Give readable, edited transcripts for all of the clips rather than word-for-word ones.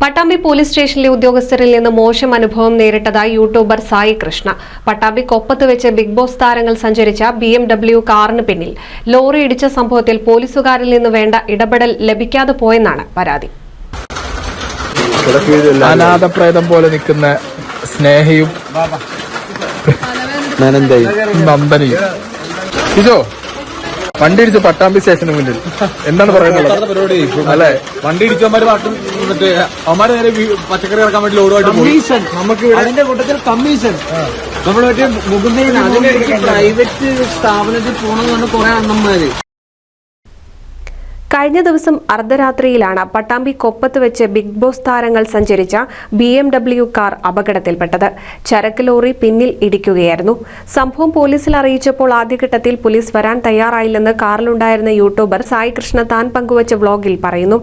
Pattambi police സ്റ്റേഷനിലെ ഉദ്യോഗസ്ഥരിൽ നിന്ന് മോശം അനുഭവം നേരിട്ടതായി യൂട്യൂബർ സായി കൃഷ്ണ. പട്ടാമ്പി കൊപ്പത്ത് വെച്ച് ബിഗ് ബോസ് താരങ്ങൾ സഞ്ചരിച്ച BMW കാറിന് പിന്നിൽ ലോറി ഇടിച്ച സംഭവത്തിൽ പോലീസുകാരിൽ നിന്ന് വേണ്ട ഇടപെടൽ ലഭിക്കാതെ പോയെന്നാണ് പരാതി. അനാഥപ്രേതം പോലെ നിൽക്കുന്ന സ്നേഹയും നന്ദനയും ഇതോ വണ്ടി ഇടിച്ച് പട്ടാമ്പി സ്റ്റേഷന് മുന്നിൽ എന്താണ് പറയുന്നത്? അല്ലെ, വണ്ടി ഇടിച്ചവന്മാര് പാട്ടും മറ്റേ അവന്മാര് നേരെ പച്ചക്കറി ഇറക്കാൻ വേണ്ടി ലോഡുമായിട്ട് കമ്മീഷൻ നമുക്ക് അതിന്റെ കൂട്ടത്തിൽ കമ്മീഷൻ നമ്മൾ മറ്റേ മുകുന്ദയിൽ അതിന്റെ പ്രൈവറ്റ് സ്ഥാപനത്തിൽ പോകണമെന്ന് പറഞ്ഞ കുറെ അണ്ണന്മാര്. കഴിഞ്ഞ ദിവസം അർദ്ധരാത്രിയിലാണ് പട്ടാമ്പി കൊപ്പത്ത് വെച്ച് ബിഗ് ബോസ് താരങ്ങൾ സഞ്ചരിച്ച BMW കാർ അപകടത്തിൽപ്പെട്ടത്. ചരക്ക് ലോറി പിന്നിൽ ഇടിക്കുകയായിരുന്നു. സംഭവം പോലീസിൽ അറിയിച്ചപ്പോൾ ആദ്യഘട്ടത്തിൽ പോലീസ് വരാൻ തയ്യാറായില്ലെന്ന് കാറിലുണ്ടായിരുന്ന യൂട്യൂബർ സായി കൃഷ്ണ താൻ പങ്കുവച്ച വ്ളോഗിൽ പറയുന്നു.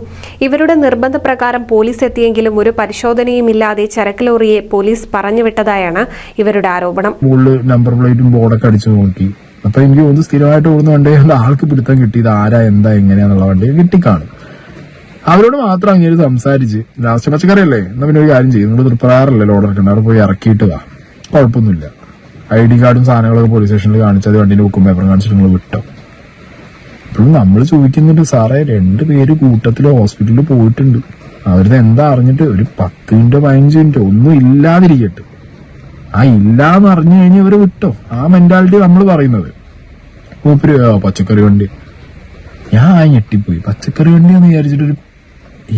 ഇവരുടെ നിർബന്ധപ്രകാരം പോലീസ് എത്തിയെങ്കിലും ഒരു പരിശോധനയുമില്ലാതെ ചരക്ക് ലോറിയെ പോലീസ് പറഞ്ഞുവിട്ടതായാണ് ഇവരുടെ ആരോപണം. നമ്പർ പ്ലേറ്റും ബോർഡൊക്കെ അടിച്ചു നോക്കി. അപ്പൊ എനിക്ക് തോന്നുന്നു സ്ഥിരമായിട്ട് ഓടുന്ന വണ്ടി ആൾക്ക് പിടുത്തം കിട്ടിയത് ആരാ എന്താ എങ്ങനെയാന്നുള്ള വണ്ടി കിട്ടിക്കാണും. അവരോട് മാത്രം അങ്ങനെ സംസാരിച്ച് ലാസ്റ്റ് പച്ചക്കറിയല്ലേ എന്നാ പിന്നെ ഒരു കാര്യം ചെയ്യും, നിങ്ങൾ തൃപ്രാറല്ലേ ലോഡ് ഇറക്കണ്ട, അവിടെ പോയി ഇറക്കിയിട്ട് വാ, കുഴപ്പമൊന്നുമില്ല. ID കാർഡും സാധനങ്ങളൊക്കെ പോലീസ് സ്റ്റേഷനിൽ കാണിച്ചത് വണ്ടിന്റെ ബുക്കും പേപ്പറും കാണിച്ചിട്ട് നിങ്ങൾ വിട്ടോ. ഇപ്പോഴും നമ്മൾ ചോദിക്കുന്നുണ്ട്, സാറേ 2 പേര് കൂട്ടത്തിൽ ഹോസ്പിറ്റലിൽ പോയിട്ടുണ്ട്, അവരുടെ എന്താ അറിഞ്ഞിട്ട് ഒരു 10 മിനിറ്റോ 15 മിനിറ്റോ ഒന്നും ഇല്ലാതിരിക്കട്ടെ, ആ ഇല്ലാന്ന് അറിഞ്ഞു കഴിഞ്ഞാൽ ഇവര് വിട്ടോ. ആ മെന്റാലിറ്റി നമ്മൾ പറയുന്നത്. മൂപ്പര് പച്ചക്കറി വണ്ടി, ഞാൻ ഞെട്ടിപ്പോയി. പച്ചക്കറി വണ്ടി എന്ന് വിചാരിച്ചിട്ടൊരു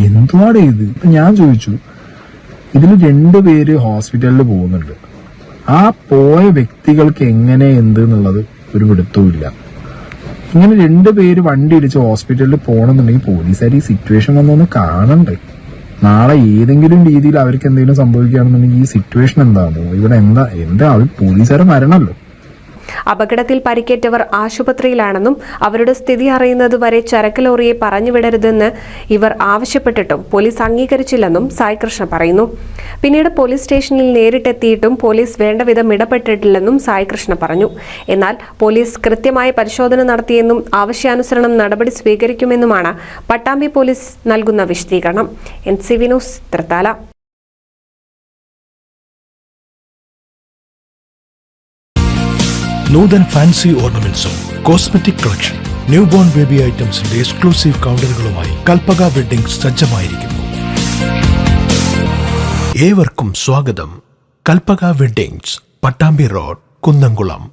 എന്തുവാടെ ഇത്. ഇപ്പൊ ഞാൻ ചോദിച്ചു, ഇതിൽ 2 പേര് ഹോസ്പിറ്റലിൽ പോകുന്നുണ്ട്, ആ പോയ വ്യക്തികൾക്ക് എങ്ങനെ എന്ത് എന്നുള്ളത് ഒരു പിടുത്തവും ഇല്ല. ഇങ്ങനെ 2 പേര് വണ്ടി ഇടിച്ച് ഹോസ്പിറ്റലിൽ പോകണമെന്നുണ്ടെങ്കിൽ പോലീസുകാർ ഈ സിറ്റുവേഷൻ വന്നൊന്ന് കാണണ്ടേ? നാളെ ഏതെങ്കിലും രീതിയിൽ അവർക്ക് എന്തെങ്കിലും സംഭവിക്കുകയാണെന്നുണ്ടെങ്കിൽ ഈ സിറ്റുവേഷൻ എന്താണോ ഇവിടെ എന്താ പോലീസുകാരെ മരണമല്ലോ. അപകടത്തിൽ പരിക്കേറ്റവർ ആശുപത്രിയിലാണെന്നും അവരുടെ സ്ഥിതി അറിയുന്നതുവരെ ചരക്ക് ലോറിയെ പറഞ്ഞുവിടരുതെന്ന് ഇവർ ആവശ്യപ്പെട്ടിട്ടും പോലീസ് അംഗീകരിച്ചില്ലെന്നും സായി കൃഷ്ണ പറയുന്നു. പിന്നീട് പോലീസ് സ്റ്റേഷനിൽ നേരിട്ടെത്തിയിട്ടും പോലീസ് വേണ്ടവിധം ഇടപെട്ടിട്ടില്ലെന്നും സായി കൃഷ്ണ പറഞ്ഞു. എന്നാൽ പോലീസ് കൃത്യമായ പരിശോധന നടത്തിയെന്നും ആവശ്യാനുസരണം നടപടി സ്വീകരിക്കുമെന്നുമാണ് പട്ടാമ്പി പോലീസ് നൽകുന്ന വിശദീകരണം. NCV news, Thrithala. Noothan fancy ഓർണമെന്റ്സും cosmetic collection, new born baby ഐറ്റംസിന്റെ എക്സ്ക്ലൂസീവ് കൗണ്ടറുകളുമായി കൽപ്പക വെഡ്ഡിംഗ്സ് സജ്ജമായിരിക്കുന്നു. ഏവർക്കും സ്വാഗതം. Kalpaka weddings, Pattambi road, Kunnamkulam.